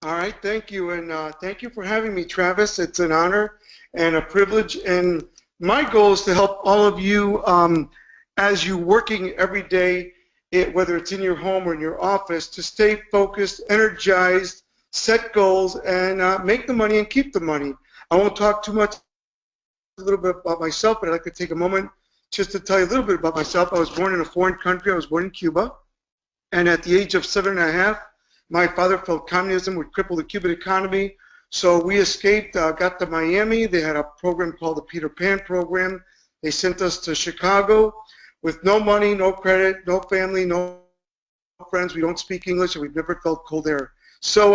All right, thank you, and thank you for having me, Travis. It's an honor and a privilege, and my goal is to help all of you as you working every day, whether it's in your home or in your office, to stay focused, energized, set goals, and make the money and keep the money. I won't talk too much, a little bit about myself, but I'd like to take a moment just to tell you a little bit about myself. I was born in a foreign country. I was born in Cuba, and at the age of 7.5, my father felt communism would cripple the Cuban economy, so we escaped, got to Miami. They had a program called the Peter Pan program. They sent us to Chicago with no money, no credit, no family, no friends. We don't speak English, and we've never felt cold air. So,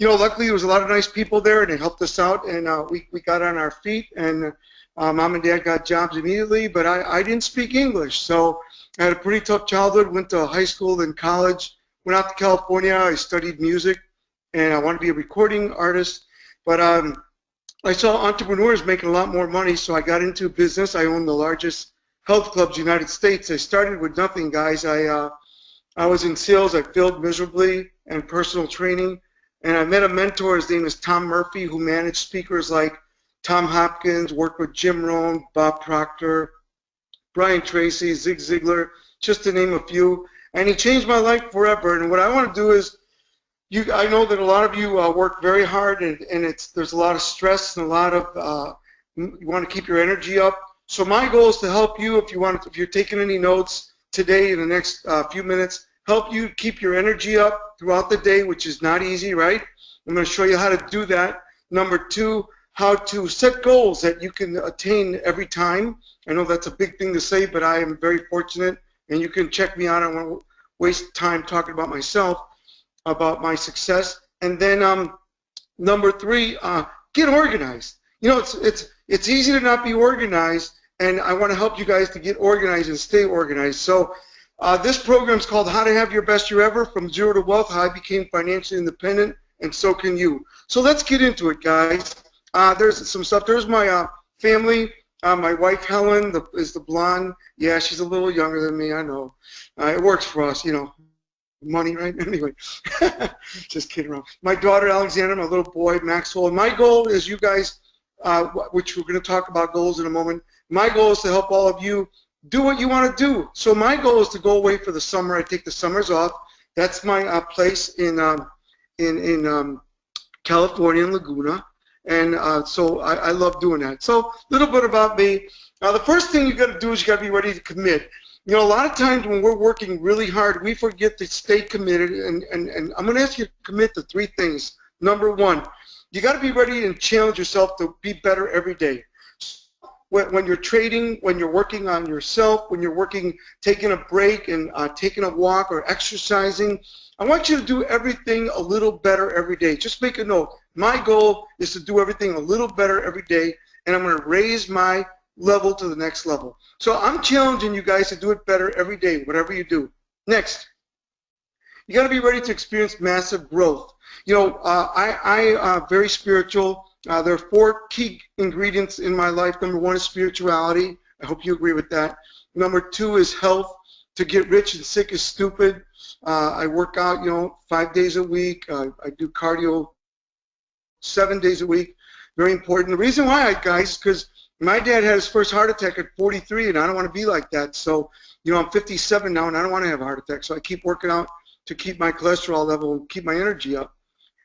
luckily there was a lot of nice people there, and they helped us out, and we got on our feet, and Mom and Dad got jobs immediately, but I didn't speak English, so I had a pretty tough childhood, went to high school, then college, went out to California. I studied music, and I wanted to be a recording artist, but I saw entrepreneurs making a lot more money, so I got into business. I own the largest health clubs in the United States. I started with nothing, guys. I was in sales. I failed miserably, and personal training, and I met a mentor. His name is Tom Murphy, who managed speakers like Tom Hopkins, worked with Jim Rohn, Bob Proctor, Brian Tracy, Zig Ziglar, just to name a few. And he changed my life forever. And what I want to do is, I know that a lot of you work very hard, and there's a lot of stress and a lot of you want to keep your energy up. So my goal is to help you, if you're taking any notes today in the next few minutes, help you keep your energy up throughout the day, which is not easy, right? I'm going to show you how to do that. Number two, how to set goals that you can attain every time. I know that's a big thing to say, but I am very fortunate, and you can check me out. I don't want to waste time talking about myself, about my success. And then number three, get organized. It's easy to not be organized, and I want to help you guys to get organized and stay organized. So this program is called How to Have Your Best Year Ever, From Zero to Wealth, How I Became Financially Independent, and so can you. So let's get into it, guys. There's some stuff. There's my family. My wife, Helen, is the blonde. Yeah, she's a little younger than me, I know. It works for us, money, right? Anyway, just kidding around. My daughter, Alexander, my little boy, Maxwell. And my goal is you guys, which we're going to talk about goals in a moment, my goal is to help all of you do what you want to do. So my goal is to go away for the summer. I take the summers off. That's my place in California, in Laguna. And so I love doing that. So a little bit about me. The first thing you got to do is you got to be ready to commit. A lot of times when we're working really hard, we forget to stay committed. And I'm going to ask you to commit to three things. Number one, you got to be ready and challenge yourself to be better every day. When you're trading, when you're working on yourself, when you're working, taking a break and taking a walk or exercising, I want you to do everything a little better every day. Just make a note. My goal is to do everything a little better every day, and I'm going to raise my level to the next level. So I'm challenging you guys to do it better every day, whatever you do. Next, you got to be ready to experience massive growth. I'm very spiritual. There are 4 key ingredients in my life. Number 1 is spirituality. I hope you agree with that. Number 2 is health. To get rich and sick is stupid. I work out, 5 days a week. I do cardio 7 days a week. Very important. The reason why, guys, is because my dad had his first heart attack at 43, and I don't want to be like that. So, I'm 57 now, and I don't want to have a heart attack. So I keep working out to keep my cholesterol level and keep my energy up.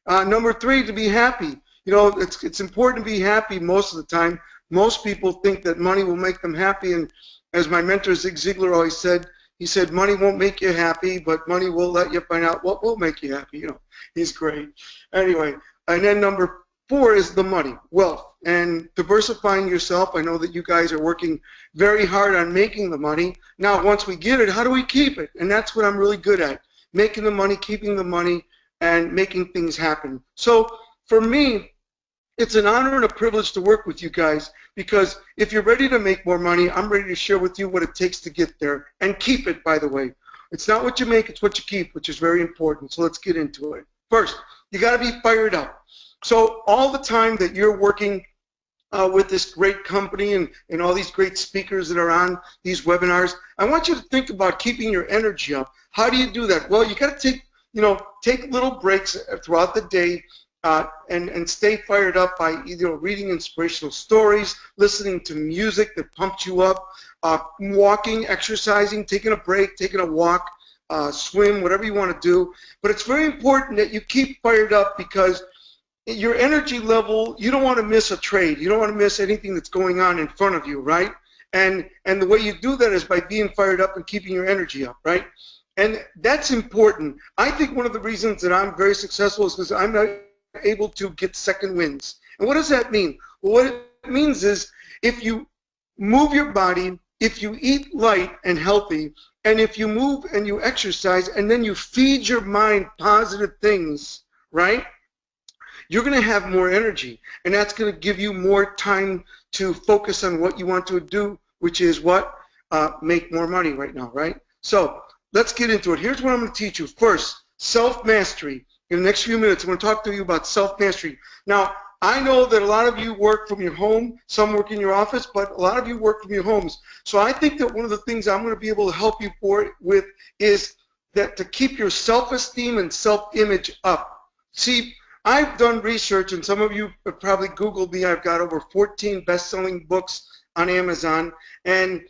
Number 3, to be happy. It's important to be happy most of the time. Most people think that money will make them happy, and as my mentor Zig Ziglar always said, he said, money won't make you happy, but money will let you find out what will make you happy. He's great. Anyway, and then number 4 is the money, wealth, and diversifying yourself. I know that you guys are working very hard on making the money. Now, once we get it, how do we keep it? And that's what I'm really good at, making the money, keeping the money, and making things happen. So for me, it's an honor and a privilege to work with you guys, because if you're ready to make more money, I'm ready to share with you what it takes to get there, and keep it, by the way. It's not what you make, it's what you keep, which is very important. So let's get into it. First, you got to be fired up. So all the time that you're working with this great company and all these great speakers that are on these webinars, I want you to think about keeping your energy up. How do you do that? Well, you got to take take little breaks throughout the day and stay fired up by either reading inspirational stories, listening to music that pumps you up, walking, exercising, taking a break, taking a walk, swim, whatever you want to do. But it's very important that you keep fired up because your energy level, you don't want to miss a trade. You don't want to miss anything that's going on in front of you, right? And the way you do that is by being fired up and keeping your energy up, right? And that's important. I think one of the reasons that I'm very successful is because I'm not able to get second wins. And what does that mean? Well, what it means is if you move your body, if you eat light and healthy, and if you move and you exercise, and then you feed your mind positive things, right? You're going to have more energy, and that's going to give you more time to focus on what you want to do, which is what? Make more money right now, right? So let's get into it. Here's what I'm going to teach you. First, self-mastery. In the next few minutes, I'm going to talk to you about self-mastery. Now, I know that a lot of you work from your home, some work in your office, but a lot of you work from your homes. So I think that one of the things I'm going to be able to help you with is that to keep your self-esteem and self-image up. See, I've done research, and some of you have probably Googled me. I've got over 14 best-selling books on Amazon, and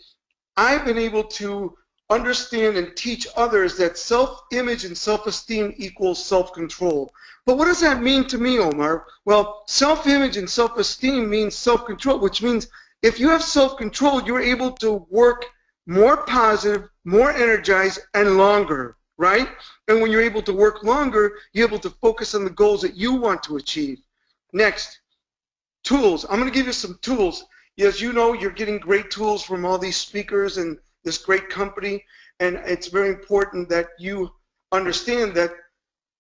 I've been able to understand and teach others that self-image and self-esteem equals self-control. But what does that mean to me, Omar? Well, self-image and self-esteem means self-control, which means if you have self-control, you're able to work more positive, more energized, and longer, right? And when you're able to work longer, you're able to focus on the goals that you want to achieve. Next, tools. I'm going to give you some tools. As you know, you're getting great tools from all these speakers and this great company, and it's very important that you understand that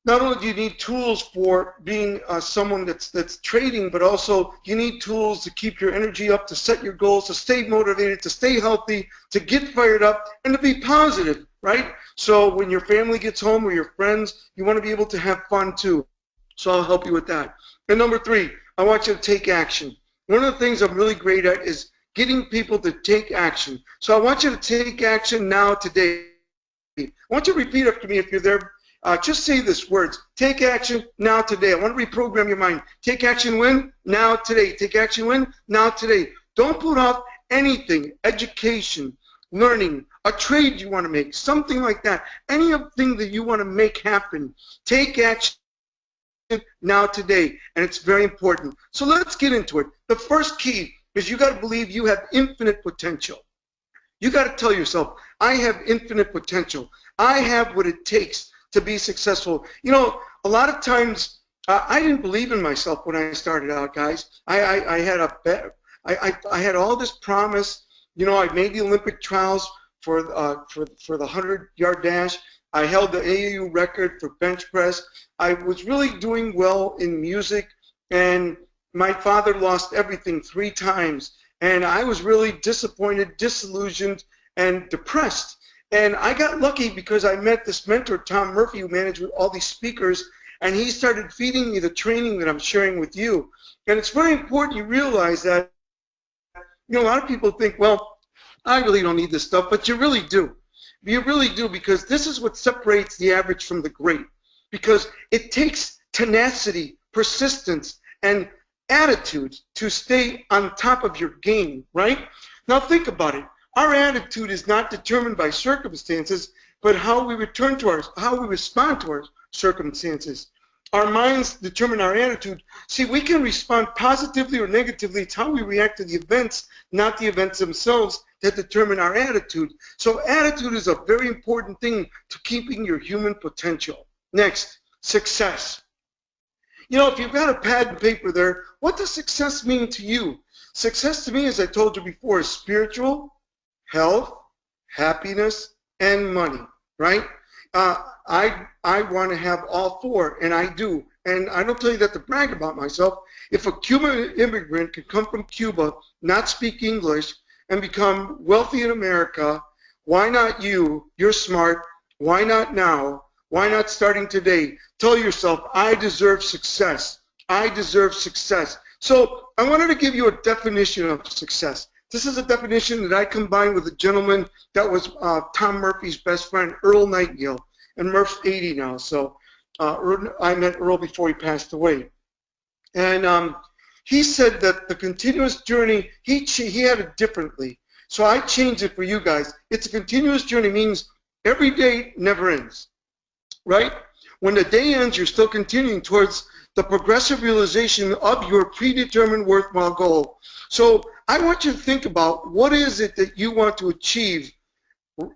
not only do you need tools for being someone that's trading, but also you need tools to keep your energy up, to set your goals, to stay motivated, to stay healthy, to get fired up, and to be positive, right? So when your family gets home or your friends, you want to be able to have fun too. So I'll help you with that. And number 3, I want you to take action. One of the things I'm really great at is getting people to take action. So I want you to take action now, today. I want you to repeat after me if you're there. Just say this words. Take action now, today. I want to reprogram your mind. Take action when? Now, today. Take action when? Now, today. Don't put off anything. Education, learning, a trade you want to make, something like that. Anything that you want to make happen. Take action now, today. And it's very important. So let's get into it. The first key is you got to believe you have infinite potential. You got to tell yourself, I have infinite potential. I have what it takes to be successful. You know, a lot of times I didn't believe in myself when I started out, guys. I had all this promise. You know, I made the Olympic trials for the 100-yard dash. I held the AAU record for bench press. I was really doing well in music, and my father lost everything 3 times, and I was really disappointed, disillusioned, and depressed. And I got lucky because I met this mentor, Tom Murphy, who managed all these speakers, and he started feeding me the training that I'm sharing with you. And it's very important you realize that, you know, a lot of people think, well, I really don't need this stuff, but you really do. You really do, because this is what separates the average from the great. Because it takes tenacity, persistence, and attitude to stay on top of your game, right? Now think about it. Our attitude is not determined by circumstances, but how we respond to our circumstances. Our minds determine our attitude. See, we can respond positively or negatively. It's how we react to the events, not the events themselves, that determine our attitude. So attitude is a very important thing to keeping your human potential. Next, success. You know, if you've got a pad and paper there, what does success mean to you? Success to me, as I told you before, is spiritual, health, happiness, and money, right? I want to have all 4, and I do. And I don't tell you that to brag about myself. If a Cuban immigrant could come from Cuba, not speak English, and become wealthy in America, why not you? You're smart. Why not now? Why not starting today? Tell yourself, I deserve success. I deserve success. So I wanted to give you a definition of success. This is a definition that I combined with a gentleman that was Tom Murphy's best friend, Earl Nightingale. and Murph's 80 now. So I met Earl before he passed away. And he said that the continuous journey, he had it differently. So I changed it for you guys. It's a continuous journey, means every day never ends, right? When the day ends, you're still continuing towards the progressive realization of your predetermined worthwhile goal. So I want you to think about what is it that you want to achieve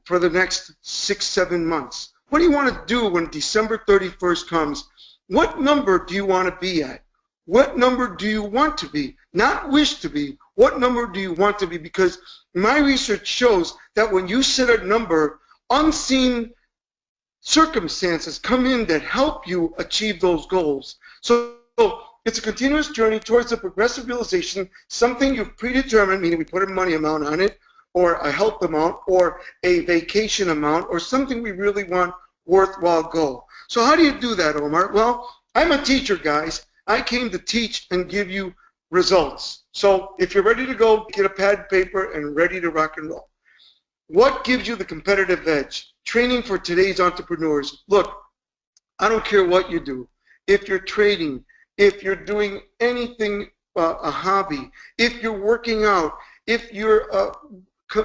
for the next 6-7 months. What do you want to do when December 31st comes? What number do you want to be at? What number do you want to be? Not wish to be. What number do you want to be? Because my research shows that when you set a number, unseen circumstances come in that help you achieve those goals. So it's a continuous journey towards a progressive realization, something you've predetermined, meaning we put a money amount on it, or a health amount, or a vacation amount, or something we really want worthwhile goal. So how do you do that, Omar? Well, I'm a teacher, guys. I came to teach and give you results. So if you're ready to go, get a pad and paper and ready to rock and roll. What gives you the competitive edge? Training for today's entrepreneurs. Look, I don't care what you do. If you're trading, if you're doing anything, a hobby, if you're working out, if you're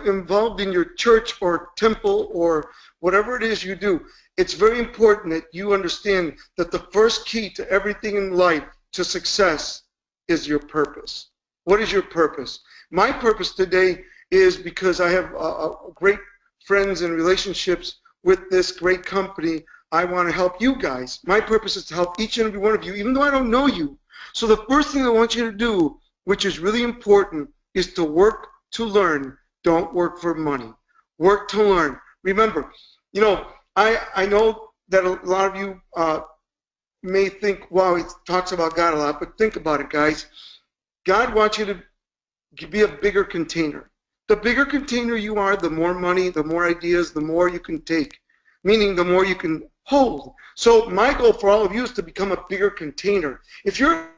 involved in your church or temple or whatever it is you do, it's very important that you understand that the first key to everything in life, to success, is your purpose. What is your purpose? My purpose today is because I have great friends and relationships with this great company. I want to help you guys. My purpose is to help each and every one of you, even though I don't know you. So the first thing I want you to do, which is really important, is to work to learn. Don't work for money. Work to learn. Remember, you know, I know that a lot of you may think, wow, he talks about God a lot, but think about it, guys. God wants you to be a bigger container. The bigger container you are, the more money, the more ideas, the more you can take, meaning the more you can hold. So my goal for all of you is to become a bigger container. If you're a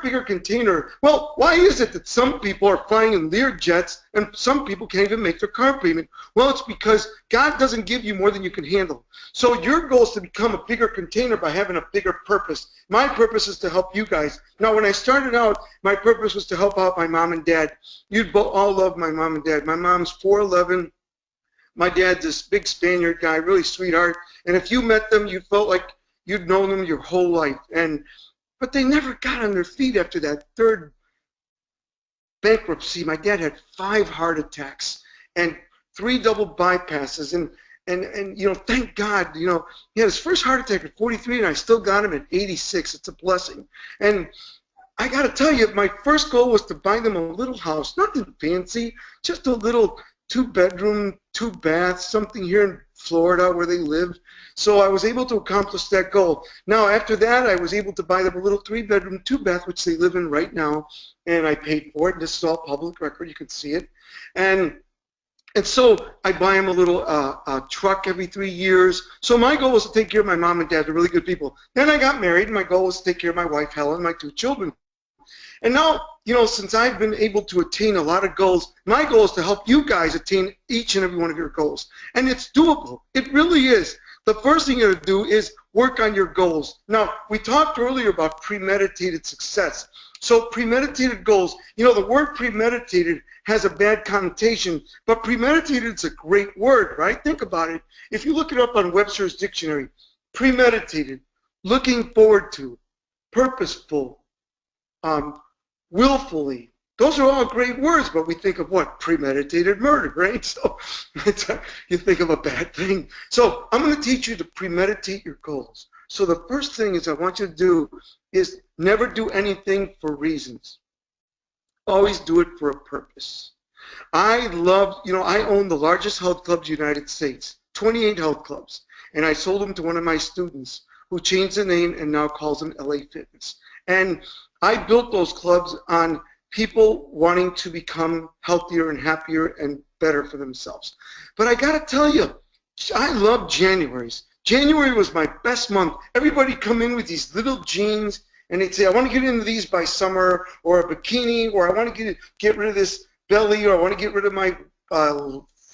bigger container, well, why is it that some people are flying in Lear jets and some people can't even make their car payment? Well, it's because God doesn't give you more than you can handle. So your goal is to become a bigger container by having a bigger purpose. My purpose is to help you guys. Now, when I started out, my purpose was to help out my mom and dad. You'd all love my mom and dad. My mom's 4'11". My dad's this big Spaniard guy, really sweetheart. And if you met them, you felt like you'd known them your whole life. But they never got on their feet after that third bankruptcy. My dad had 5 heart attacks and 3 double bypasses. And you know, thank God, you know, he had his first heart attack at 43, and I still got him at 86. It's a blessing. And I got to tell you, my first goal was to buy them a little house, nothing fancy, just a little 2-bedroom, 2-bath, something here in Florida where they lived. So I was able to accomplish that goal. Now, after that, I was able to buy them a little 3-bedroom, 2-bath, which they live in right now, and I paid for it. This is all public record. You can see it. And so I buy them a little truck every 3 years. So my goal was to take care of my mom and dad. They're really good people. Then I got married, and my goal was to take care of my wife, Helen, and my 2 children. And now, you know, since I've been able to attain a lot of goals, my goal is to help you guys attain each and every one of your goals. And it's doable. It really is. The first thing you're going to do is work on your goals. Now, we talked earlier about premeditated success. So premeditated goals, you know, the word premeditated has a bad connotation, but premeditated is a great word, right? Think about it. If you look it up on Webster's dictionary, premeditated, looking forward to, purposeful, willfully. Those are all great words, but we think of what? Premeditated murder, right? So you think of a bad thing. So I'm going to teach you to premeditate your goals. So the first thing is I want you to do is never do anything for reasons. Always do it for a purpose. I love, you know, I own the largest health clubs in the United States, 28 health clubs, and I sold them to one of my students who changed the name and now calls them LA Fitness. And I built those clubs on people wanting to become healthier and happier and better for themselves. But I got to tell you, I love Januaries. January was my best month. Everybody come in with these little jeans, and they'd say, I want to get into these by summer, or a bikini, or I want to get rid of this belly, or I want to get rid of my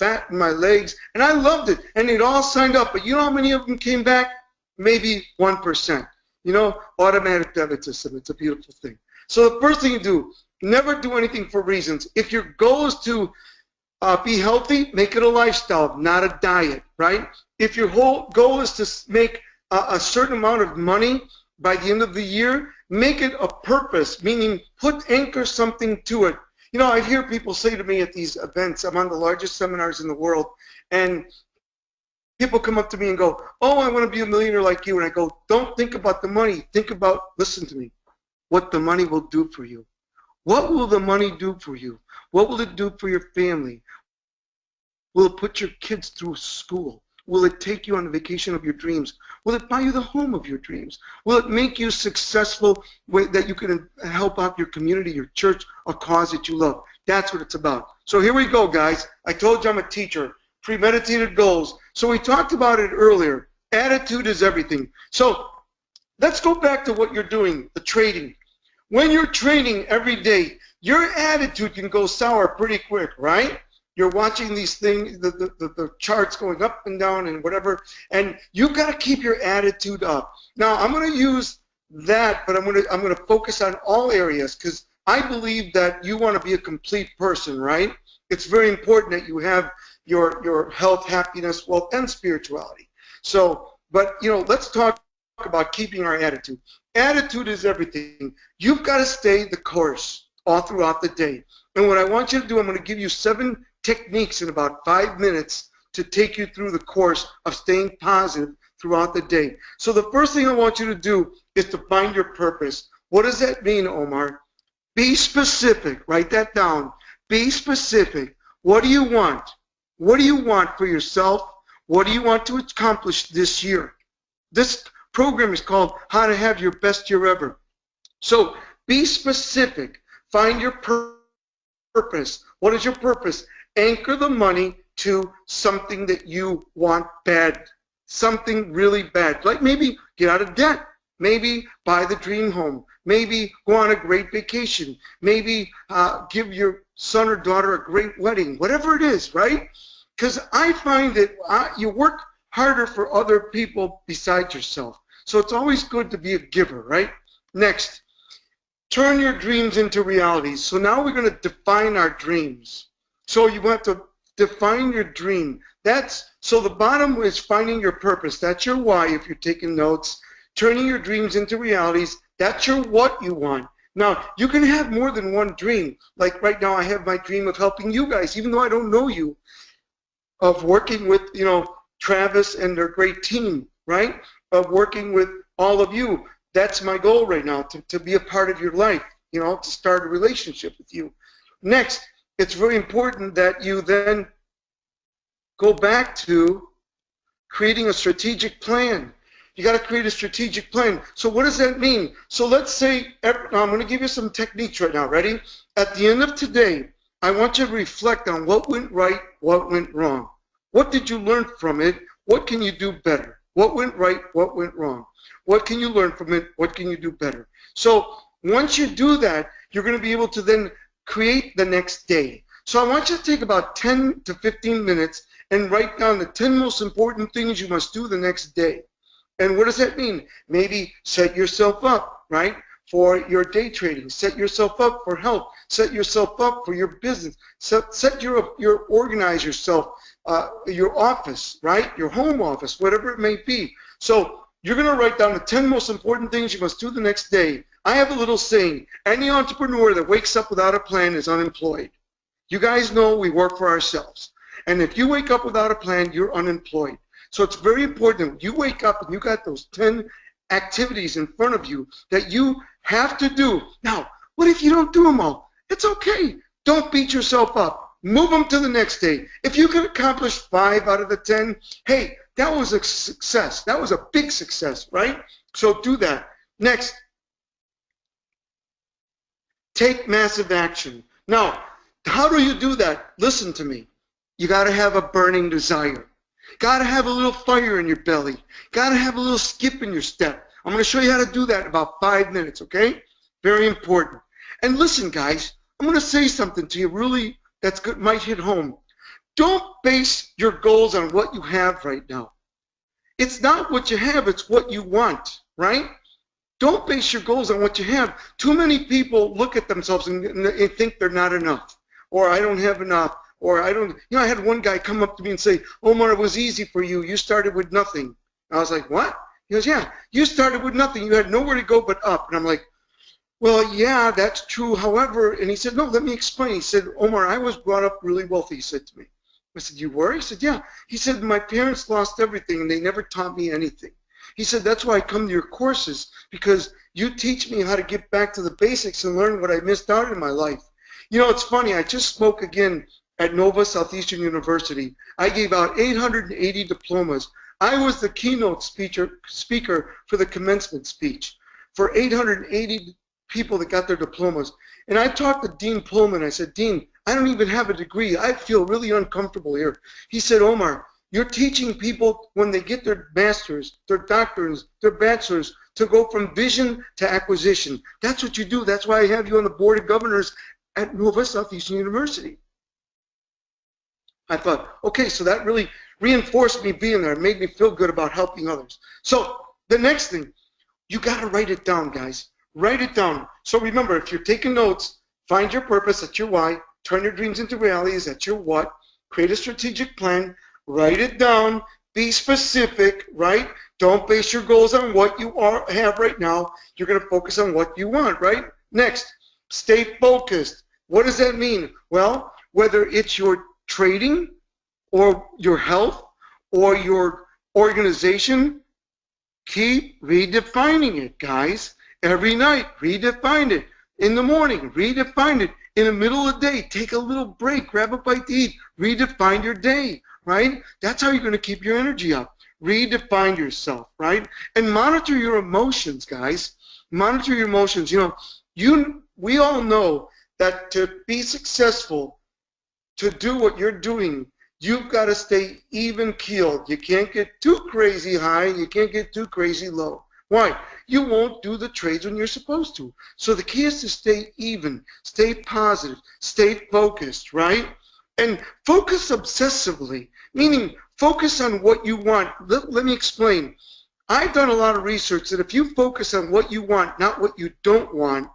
fat in my legs, and I loved it. And they'd all signed up, but you know how many of them came back? Maybe 1%. You know, automatic debit system. It's a beautiful thing. So the first thing you do, never do anything for reasons. If your goal is to be healthy, make it a lifestyle, not a diet, right? If your whole goal is to make a certain amount of money by the end of the year, make it a purpose, meaning anchor something to it. You know, I hear people say to me at these events, I'm on the largest seminars in the world, and people come up to me and go, oh, I want to be a millionaire like you. And I go, don't think about the money. Think about, listen to me, what the money will do for you. What will the money do for you? What will it do for your family? Will it put your kids through school? Will it take you on the vacation of your dreams? Will it buy you the home of your dreams? Will it make you successful that you can help out your community, your church, a cause that you love? That's what it's about. So here we go, guys. I told you I'm a teacher. Premeditated goals. So we talked about it earlier. Attitude is everything. So let's go back to what you're doing, the trading. When you're trading every day, your attitude can go sour pretty quick, right? You're watching these things, the charts going up and down and whatever, and you've got to keep your attitude up. Now, I'm going to use that, but I'm going to focus on all areas because I believe that you want to be a complete person, right? It's very important that you have your health, happiness, wealth, and spirituality. So, but, you know, let's talk about keeping our attitude. Attitude is everything. You've got to stay the course all throughout the day. And what I want you to do, I'm going to give you 7 techniques in about 5 minutes to take you through the course of staying positive throughout the day. So the first thing I want you to do is to find your purpose. What does that mean, Omar? Be specific. Write that down. Be specific. What do you want? What do you want for yourself? What do you want to accomplish this year? This program is called How to Have Your Best Year Ever. So be specific. Find your purpose. What is your purpose? Anchor the money to something that you want bad, something really bad. Like maybe get out of debt, maybe buy the dream home, maybe go on a great vacation, maybe give your son or daughter a great wedding, whatever it is, right? Because I find that you work harder for other people besides yourself. So it's always good to be a giver, right? Next, turn your dreams into realities. So now we're going to define our dreams. So you have to define your dream. So the bottom is finding your purpose. That's your why if you're taking notes. Turning your dreams into realities. That's your what you want. Now, you can have more than one dream. Like right now I have my dream of helping you guys, even though I don't know you, of working with, you know, Travis and their great team, right? Of working with all of you. That's my goal right now, to be a part of your life, you know, to start a relationship with you. Next, it's very important that you then go back to creating a strategic plan. You got to create a strategic plan. So what does that mean? So let's say, now I'm going to give you some techniques right now. Ready? At the end of today, I want you to reflect on what went right, what went wrong. What did you learn from it? What can you do better? What went right, what went wrong? What can you learn from it? What can you do better? So once you do that, you're going to be able to then create the next day. So I want you to take about 10 to 15 minutes and write down the 10 most important things you must do the next day. And what does that mean? Maybe set yourself up, right, for your day trading. Set yourself up for health. Set yourself up for your business. Organize yourself, your office, right, your home office, whatever it may be. So you're going to write down the 10 most important things you must do the next day. I have a little saying, any entrepreneur that wakes up without a plan is unemployed. You guys know we work for ourselves. And if you wake up without a plan, you're unemployed. So it's very important you wake up and you got those 10 activities in front of you that you have to do. Now, what if you don't do them all? It's okay. Don't beat yourself up. Move them to the next day. If you can accomplish 5 out of the 10, hey, that was a success. That was a big success, right? So do that. Next, take massive action. Now, how do you do that? Listen to me. You got to have a burning desire. Got to have a little fire in your belly. Got to have a little skip in your step. I'm going to show you how to do that in about 5 minutes, okay? Very important. And listen, guys, I'm going to say something to you really that's good, might hit home. don't base your goals on what you have right now. It's not what you have, it's what you want, right? Don't base your goals on what you have. Too many people look at themselves and think they're not enough, or I don't have enough, or I don't, you know, I had one guy come up to me and say, Omar, it was easy for you. You started with nothing. I was like, what? He goes, yeah, you started with nothing. You had nowhere to go but up. And I'm like, well, yeah, that's true. However, and he said, no, let me explain. He said, Omar, I was brought up really wealthy, he said to me. I said, you were? He said, yeah. He said, my parents lost everything and they never taught me anything. He said, that's why I come to your courses, because you teach me how to get back to the basics and learn what I missed out in my life. You know, it's funny. I just spoke again at Nova Southeastern University. I gave out 880 diplomas. I was the keynote speaker for the commencement speech for 880 people that got their diplomas. And I talked to Dean Pullman. I said, Dean, I don't even have a degree. I feel really uncomfortable here. He said, Omar, you're teaching people when they get their masters, their doctors, their bachelors, to go from vision to acquisition. That's what you do. That's why I have you on the board of governors at Nova Southeastern University. I thought, okay, so that really reinforced me being there. It made me feel good about helping others. So the next thing, you got to write it down, guys. Write it down. So remember, if you're taking notes, find your purpose, that's your why. Turn your dreams into realities, that's your what. Create a strategic plan. Write it down. Be specific, right? Don't base your goals on what you have right now. You're going to focus on what you want, right? Next, stay focused. What does that mean? Well, whether it's your trading or your health or your organization, keep redefining it, guys. Every night, redefine it. In the morning, redefine it. In the middle of the day, take a little break, grab a bite to eat, redefine your day, right? That's how you're going to keep your energy up. Redefine yourself, right? And monitor your emotions, guys. Monitor your emotions. You know, we all know that to be successful, to do what you're doing, you've got to stay even keeled. You can't get too crazy high, and you can't get too crazy low. Why? You won't do the trades when you're supposed to. So the key is to stay even, stay positive, stay focused, right? And focus obsessively, meaning focus on what you want. Let me explain. I've done a lot of research that if you focus on what you want, not what you don't want,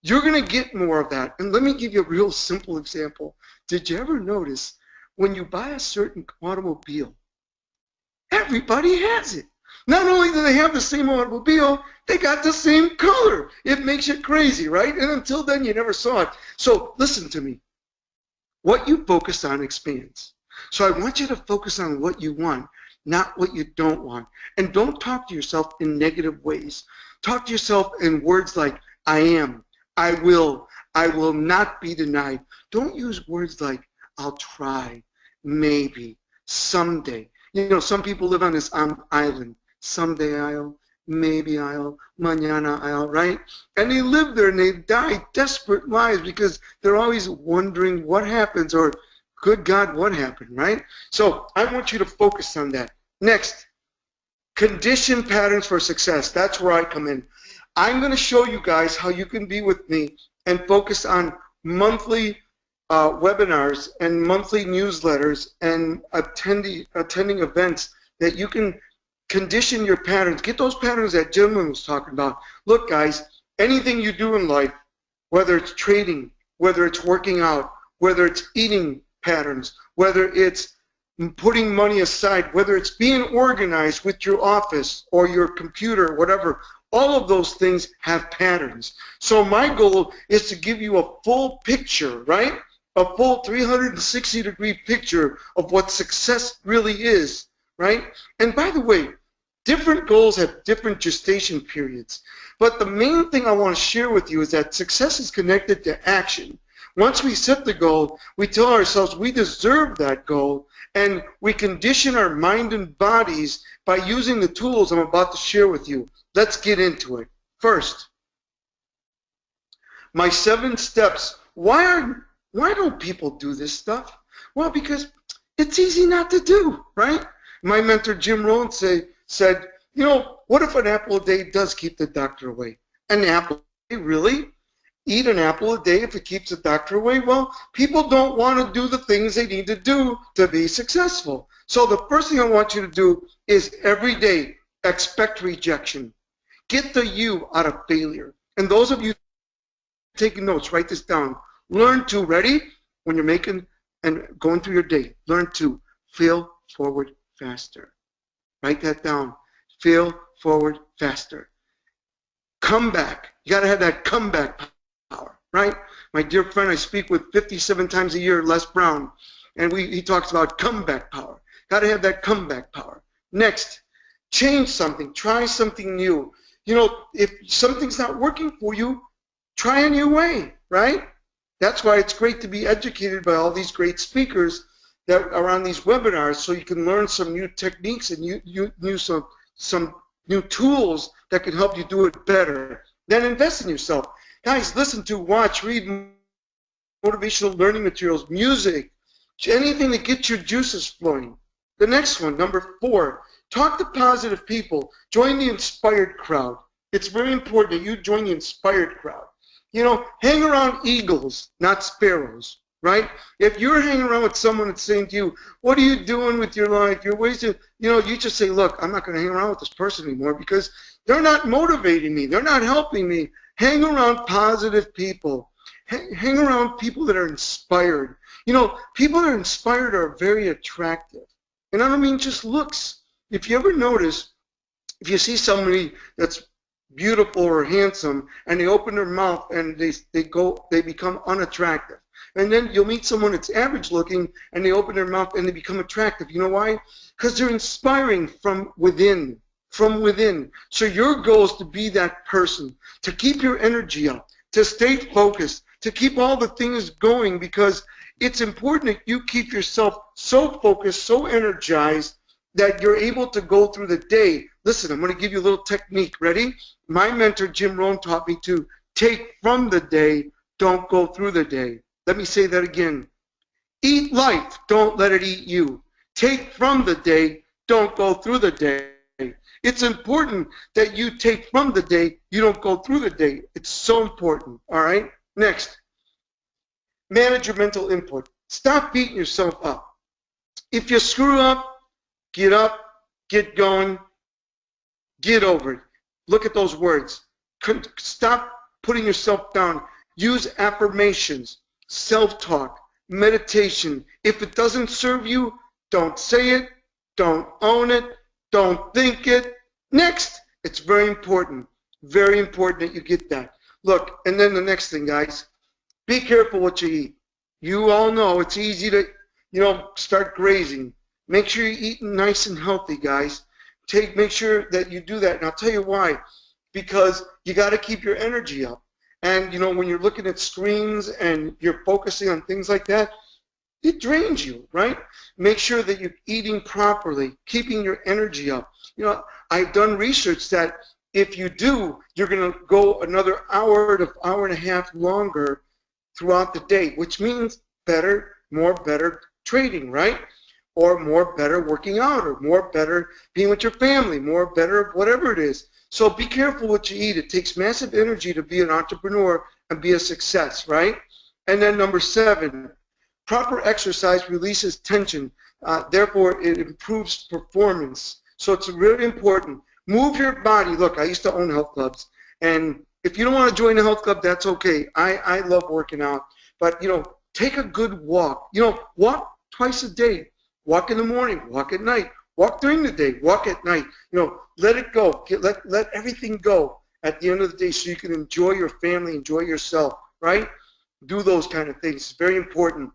you're going to get more of that. And let me give you a real simple example. Did you ever notice when you buy a certain automobile, everybody has it? Not only do they have the same automobile, they got the same color. It makes you crazy, right? And until then, you never saw it. So listen to me. What you focus on expands. So I want you to focus on what you want, not what you don't want. And don't talk to yourself in negative ways. Talk to yourself in words like, I am, I will not be denied. Don't use words like, I'll try, maybe, someday. You know, some people live on this island. Someday I'll, maybe I'll, mañana I'll, right? And they live there and they die desperate lives because they're always wondering what happens or, good God, what happened, right? So I want you to focus on that. Next, condition patterns for success. That's where I come in. I'm going to show you guys how you can be with me and focus on monthly webinars and monthly newsletters and attending events that you can condition your patterns. Get those patterns that gentleman was talking about. Look, guys, anything you do in life, whether it's trading, whether it's working out, whether it's eating patterns, whether it's putting money aside, whether it's being organized with your office or your computer, whatever, all of those things have patterns. So my goal is to give you a full picture, right? A full 360-degree picture of what success really is, right? And by the way, different goals have different gestation periods. But the main thing I want to share with you is that success is connected to action. Once we set the goal, we tell ourselves we deserve that goal, and we condition our mind and bodies by using the tools I'm about to share with you. Let's get into it. First, my 7 steps. Why don't people do this stuff? Well, because it's easy not to do, right? My mentor, Jim Rohn, said, you know, what if an apple a day does keep the doctor away? An apple a day, really? eat an apple a day if it keeps the doctor away. Well, people don't want to do the things they need to do to be successful. So the first thing I want you to do is every day expect rejection. Get the you out of failure. And those of you taking notes, write this down. Learn to, ready? When you're making and going through your day, learn to fail forward faster. Write that down. Fail forward faster. Come back. You got to have that comeback power, right? My dear friend I speak with 57 times a year, Les Brown, and he talks about comeback power. Got to have that comeback power. Next, change something. Try something new. You know, if something's not working for you, try a new way, right? That's why it's great to be educated by all these great speakers that are on these webinars, so you can learn some new techniques and some new tools that can help you do it better. Then invest in yourself. Guys, listen to, watch, read motivational learning materials, music, anything that gets your juices flowing. The next one, number 4, talk to positive people. Join the inspired crowd. It's very important that you join the inspired crowd. You know, hang around eagles, not sparrows, right? If you're hanging around with someone that's saying to you, what are you doing with your life? You're wasting, you just say, look, I'm not going to hang around with this person anymore because they're not motivating me. They're not helping me. Hang around positive people. Hang around people that are inspired. You know, people that are inspired are very attractive. And I don't mean just looks. If you ever notice, if you see somebody that's beautiful or handsome and they open their mouth and they become unattractive. And then you'll meet someone that's average looking and they open their mouth and they become attractive. You know why? Because they're inspiring from within. From within. So your goal is to be that person, to keep your energy up, to stay focused, to keep all the things going, because it's important that you keep yourself so focused, so energized, that you're able to go through the day. Listen, I'm going to give you a little technique. Ready? My mentor, Jim Rohn, taught me to take from the day, don't go through the day. Let me say that again. Eat life, don't let it eat you. Take from the day, don't go through the day. It's important that you take from the day, you don't go through the day. It's so important, all right? Next, manage your mental input. Stop beating yourself up. If you screw up, get going, get over it. Look at those words. Stop putting yourself down. Use affirmations, self-talk, meditation. If it doesn't serve you, don't say it, don't own it, don't think it. Next, it's very important that you get that. Look, and then the next thing, guys, be careful what you eat. You all know it's easy to, start grazing. Make sure you're eating nice and healthy, guys. Make sure that you do that. And I'll tell you why. Because you got to keep your energy up. And, when you're looking at screens and you're focusing on things like that, it drains you, right? Make sure that you're eating properly, keeping your energy up. I've done research that if you do, you're going to go another hour to hour and a half longer throughout the day, which means better trading, right? Or more better working out, or more better being with your family, more better whatever it is. So be careful what you eat. It takes massive energy to be an entrepreneur and be a success, right? And then number 7, proper exercise releases tension. Therefore, it improves performance. So it's really important. Move your body. Look, I used to own health clubs, and if you don't want to join a health club, that's okay. I love working out, but take a good walk. Walk twice a day. Walk in the morning. Walk at night. Walk during the day. Walk at night. Let it go. Let everything go at the end of the day, so you can enjoy your family, enjoy yourself. Right? Do those kind of things. It's very important.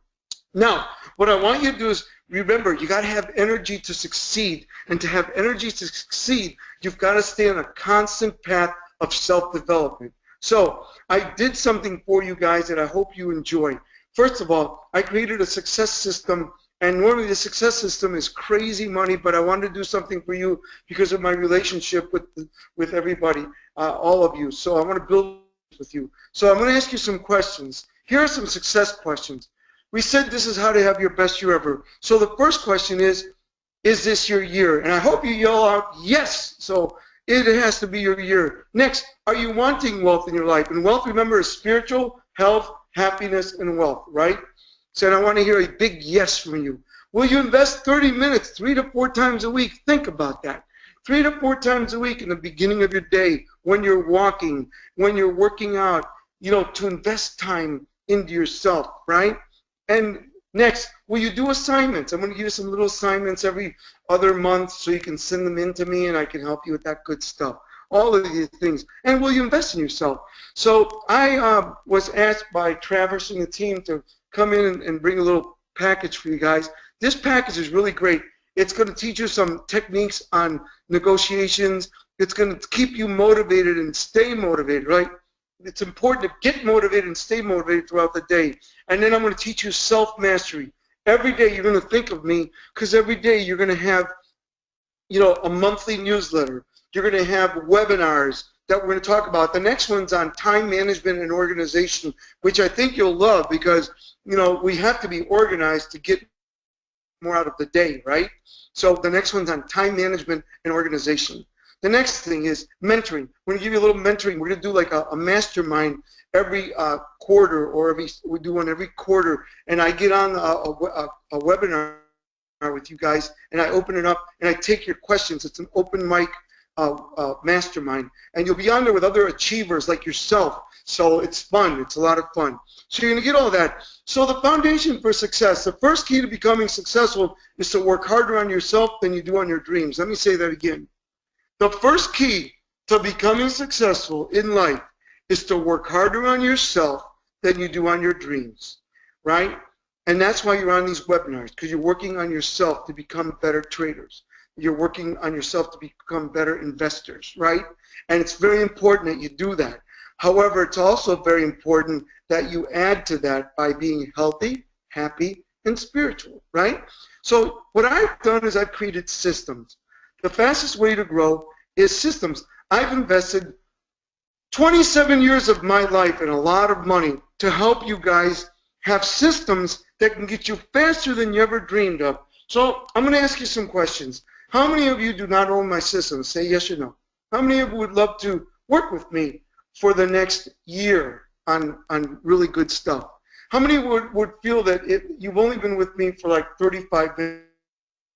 Now, what I want you to do is remember, you got to have energy to succeed. And to have energy to succeed, you've got to stay on a constant path of self-development. So I did something for you guys that I hope you enjoy. First of all, I created a success system, and normally the success system is crazy money, but I wanted to do something for you because of my relationship with everybody, all of you. So I want to build with you. So I'm going to ask you some questions. Here are some success questions. We said this is how to have your best year ever. So the first question is this your year? And I hope you yell out yes. So It has to be your year. Next, are you wanting wealth in your life? And wealth, remember, is spiritual, health, happiness, and wealth, right? So I want to hear a big yes from you. Will you invest 30 minutes, 3 to 4 times a week? Think about that. 3 to 4 times a week in the beginning of your day, when you're walking, when you're working out, to invest time into yourself, right? And next, will you do assignments? I'm going to give you some little assignments every other month so you can send them in to me and I can help you with that good stuff. All of these things. And will you invest in yourself? So I was asked by Travis and the team to come in and bring a little package for you guys. This package is really great. It's going to teach you some techniques on negotiations. It's going to keep you motivated and stay motivated, right? It's important to get motivated and stay motivated throughout the day. And then I'm going to teach you self-mastery. Every day you're going to think of me because every day you're going to have, a monthly newsletter. You're going to have webinars that we're going to talk about. The next one's on time management and organization, which I think you'll love because, we have to be organized to get more out of the day, right? So the next one's on time management and organization. The next thing is mentoring. We're going to give you a little mentoring. We're going to do like a mastermind every quarter, or we do one every quarter, and I get on a webinar with you guys, and I open it up, and I take your questions. It's an open mic mastermind, and you'll be on there with other achievers like yourself, so it's fun. It's a lot of fun. So you're going to get all that. So the foundation for success, the first key to becoming successful is to work harder on yourself than you do on your dreams. Let me say that again. The first key to becoming successful in life is to work harder on yourself than you do on your dreams, right? And that's why you're on these webinars, because you're working on yourself to become better traders. You're working on yourself to become better investors, right? And it's very important that you do that. However, it's also very important that you add to that by being healthy, happy, and spiritual, right? So what I've done is I've created systems. The fastest way to grow is systems. I've invested 27 years of my life and a lot of money to help you guys have systems that can get you faster than you ever dreamed of. So I'm going to ask you some questions. How many of you do not own my systems? Say yes or no. How many of you would love to work with me for the next year on really good stuff? How many would feel that you've only been with me for like 35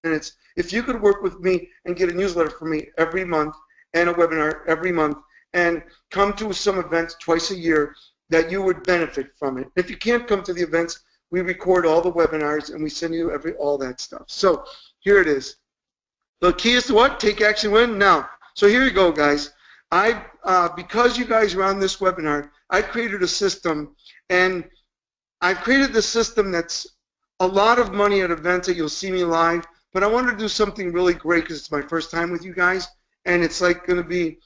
minutes, if you could work with me and get a newsletter from me every month and a webinar every month and come to some events twice a year, that you would benefit from it? If you can't come to the events, we record all the webinars and we send you all that stuff. So here it is. The key is to what? Take action, win. Now, so here you go, guys. Because you guys are on this webinar, I created a system, and I've created the system that's a lot of money at events that you'll see me live, but I wanted to do something really great because it's my first time with you guys, and it's like going to be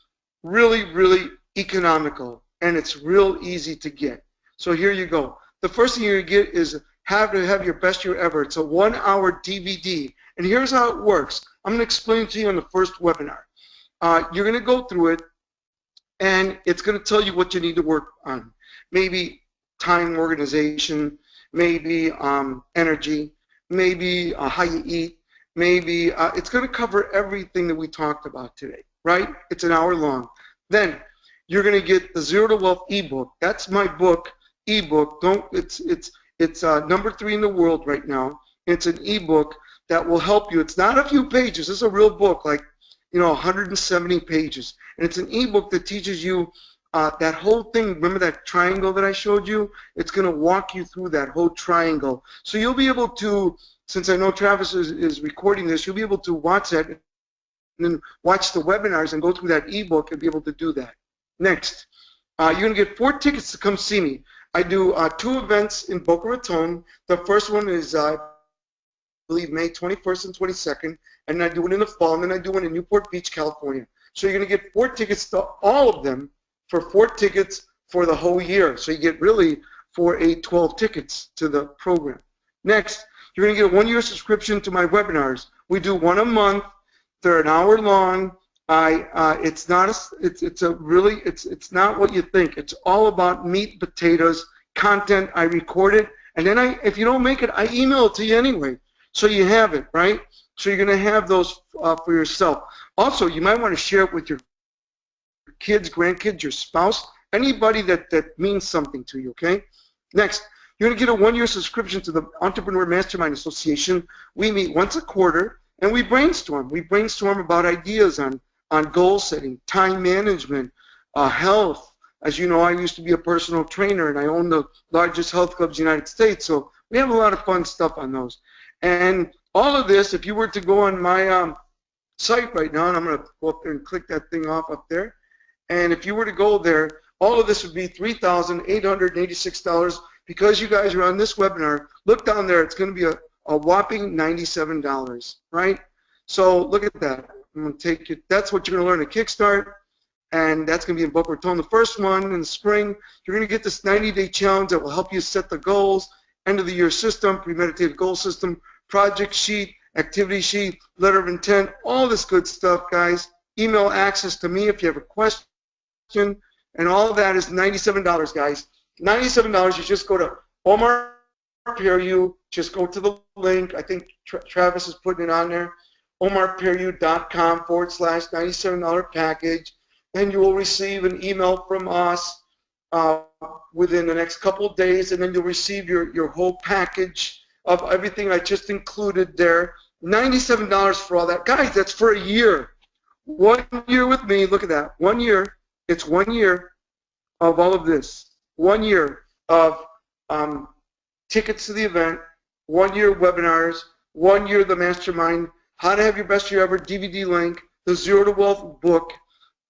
really, really economical, and it's real easy to get. So here you go. The first thing you're going to get is how to have your best year ever. It's a 1-hour DVD, and here's how it works. I'm going to explain it to you on the first webinar. You're going to go through it, and it's going to tell you what you need to work on. Maybe time organization, maybe energy, maybe how you eat, maybe it's going to cover everything that we talked about today, right? It's an hour long. Then you're going to get the Zero to Wealth ebook. That's my book, ebook. It's number 3 in the world right now. It's an ebook that will help you. It's not a few pages. It's a real book, like 170 pages, and it's an ebook that teaches you that whole thing. Remember that triangle that I showed you? It's going to walk you through that whole triangle. So you'll be able to, since I know Travis is recording this, you'll be able to watch that and then watch the webinars and go through that ebook and be able to do that. Next, you're going to get 4 tickets to come see me. I do 2 events in Boca Raton. The first one is, I believe, May 21st and 22nd, and I do it in the fall, and then I do one in Newport Beach, California. So you're going to get 4 tickets to all of them for 4 tickets for the whole year. So you get really 12 tickets to the program. Not you're going to get a 1-year subscription to my webinars. We do one a month. They're an hour long. It's not what you think. It's all about meat and potatoes content. I record it, and then if you don't make it, I email it to you anyway. So you have it, right? So you're going to have those for yourself. Also, you might want to share it with your kids, grandkids, your spouse, anybody that means something to you, okay? Next, you're going to get a 1-year subscription to the Entrepreneur Mastermind Association. We meet once a quarter, and we brainstorm. We brainstorm about ideas on goal setting, time management, health. As you know, I used to be a personal trainer, and I own the largest health clubs in the United States, so we have a lot of fun stuff on those. And all of this, if you were to go on my site right now, and I'm going to go up there and click that thing off up there, and if you were to go there, all of this would be $3,886 because you guys are on this webinar. Look down there, it's going to be a whopping $97, right? So look at that. I'm going to take it. That's what you're going to learn at Kickstart, and that's going to be in Boca Raton. The first one in the spring, you're going to get this 90-day challenge that will help you set the goals, end of the year system, premeditated goal system, project sheet, activity sheet, letter of intent, all this good stuff, guys. Email access to me if you have a question, and all of that is $97, guys. $97. You just go to Omar Periu. Just go to the link. I think Travis is putting it on there. omarperiu.com/$97 package, and you will receive an email from us within the next couple of days, and then you'll receive your whole package of everything I just included there. $97 for all that. Guys, that's for a year. 1 year with me. Look at that. 1 year. It's 1 year of all of this. 1 year of tickets to the event, 1 year webinars, 1 year the mastermind, how to have your best year ever DVD link, the Zero to Wealth book,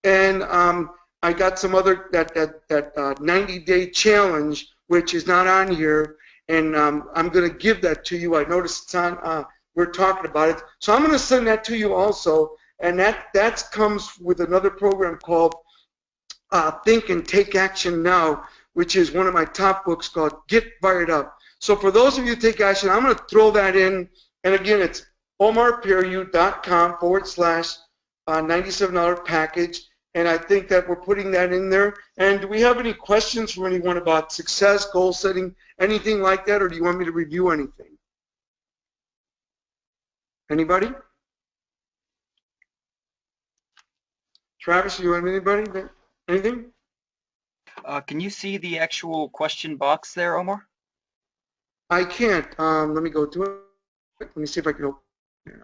and I got some other that 90-day challenge, which is not on here, and I'm going to give that to you. I noticed it's on. We're talking about it, so I'm going to send that to you also, and that comes with another program called Think and Take Action Now, which is one of my top books called Get Fired Up. So for those of you who take action, I'm going to throw that in, and again, it's omarperiu.com/$97 package, and I think that we're putting that in there. And do we have any questions from anyone about success, goal setting, anything like that, or do you want me to review anything? Anybody? Travis, you want anybody? Anything? Can you see the actual question box there, Omar? I can't. Let me go to it. Let me see if I can open it.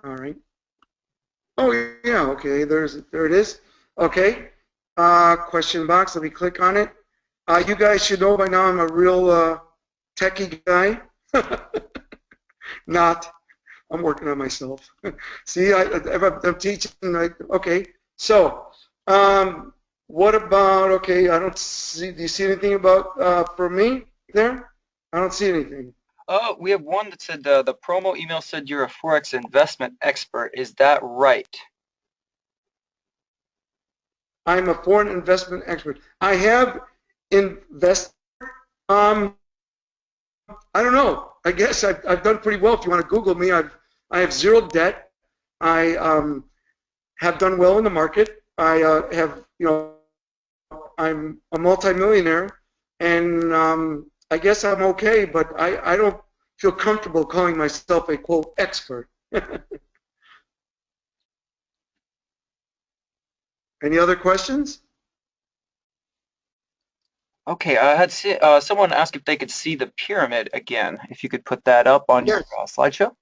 All right. Oh, yeah, okay. There it is. Okay. Question box. Let me click on it. You guys should know by now I'm a real techie guy. Not. I'm working on myself. See, I'm teaching. Okay. So, what about, okay, I don't see, do you see anything about, for me there? I don't see anything. Oh, we have one that said the promo email said you're a Forex investment expert. Is that right? I'm a foreign investment expert. I have invested, I don't know. I guess I've done pretty well. If you want to Google me, I have zero debt. I have done well in the market. I have, you know, I'm a multimillionaire, and I guess I'm okay, but I don't feel comfortable calling myself a, quote, expert. Any other questions? Okay, I had someone ask if they could see the pyramid again. If you could put that up on your slideshow.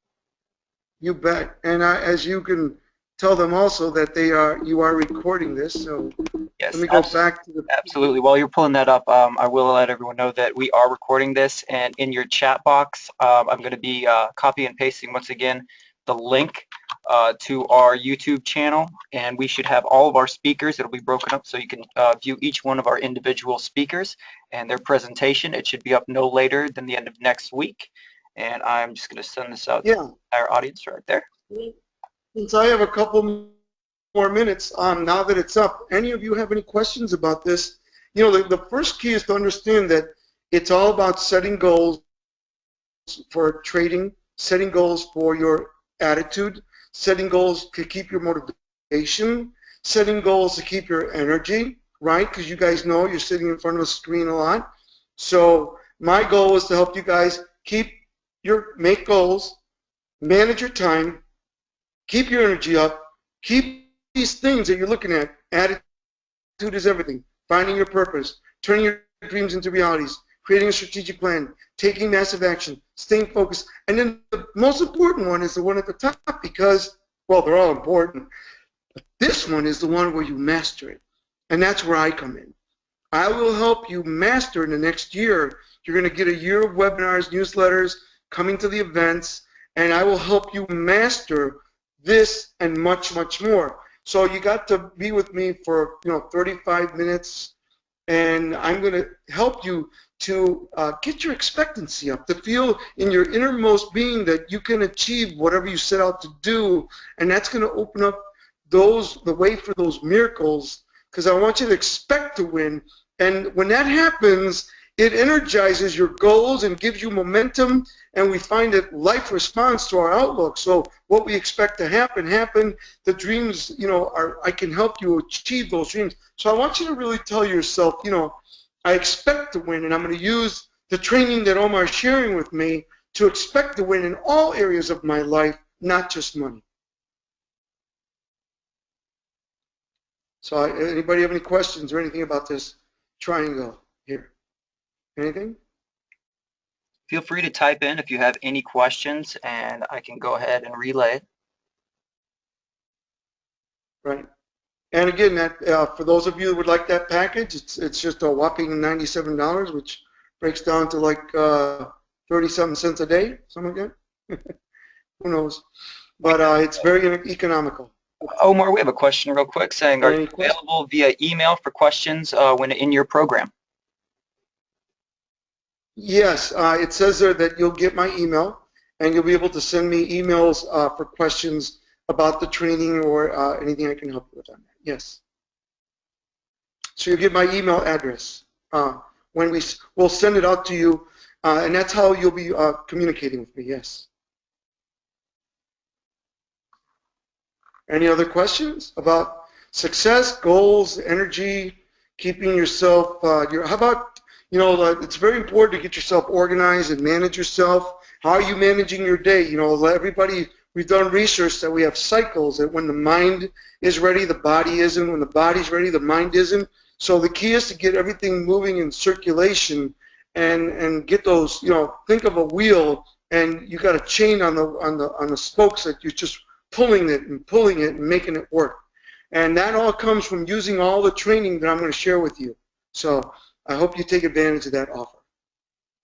You bet. And as you can tell them also that you are recording this. So yes, let me go back to the. Absolutely. While you're pulling that up, I will let everyone know that we are recording this, and in your chat box, I'm going to be copy and pasting once again the link to our YouTube channel, and we should have all of our speakers. It'll be broken up so you can view each one of our individual speakers and their presentation. It should be up no later than the end of next week, and I'm just going to send this out to our audience right there. Since I have a couple more minutes, now that it's up, any of you have any questions about this? You know, the first key is to understand that it's all about setting goals for trading, setting goals for your attitude, setting goals to keep your motivation, setting goals to keep your energy, right? Because you guys know you're sitting in front of a screen a lot. So my goal is to help you guys make goals, manage your time, keep your energy up, keep these things that you're looking at Attitude is everything. Finding your purpose, turning your dreams into realities, creating a strategic plan, taking massive action, staying focused. And then the most important one is the one at the top because, well, they're all important. But this one is the one where you master it. And that's where I come in. I will help you master in the next year. You're going to get a year of webinars, newsletters, coming to the events, and I will help you master this and much, much more. So you got to be with me for 35 minutes, and I'm going to help you to get your expectancy up, to feel in your innermost being that you can achieve whatever you set out to do, and that's going to open up the way for those miracles, because I want you to expect to win. And when that happens, it energizes your goals and gives you momentum, and we find that life responds to our outlook. So what we expect to happen. The dreams, I can help you achieve those dreams. So I want you to really tell yourself, I expect to win, and I'm going to use the training that Omar is sharing with me to expect to win in all areas of my life, not just money. So anybody have any questions or anything about this triangle here? Anything? Feel free to type in if you have any questions, and I can go ahead and relay it. Right. And again, that for those of you who would like that package, it's just a whopping $97, which breaks down to like 30-something cents a day, something like that. Who knows? But it's very economical. Omar, we have a question real quick saying, are you available via email for questions when in your program? Yes, it says there that you'll get my email, and you'll be able to send me emails for questions about the training or anything I can help you with on that. Yes. So you'll get my email address when we'll send it out to you, and that's how you'll be communicating with me. Yes. Any other questions about success, goals, energy, keeping yourself? How about it's very important to get yourself organized and manage yourself. How are you managing your day? Everybody, we've done research that we have cycles, that when the mind is ready, the body isn't. When the body's ready, the mind isn't. So the key is to get everything moving in circulation and get those, think of a wheel, and you got a chain on the spokes that you're just pulling it and making it work. And that all comes from using all the training that I'm going to share with you. So I hope you take advantage of that offer.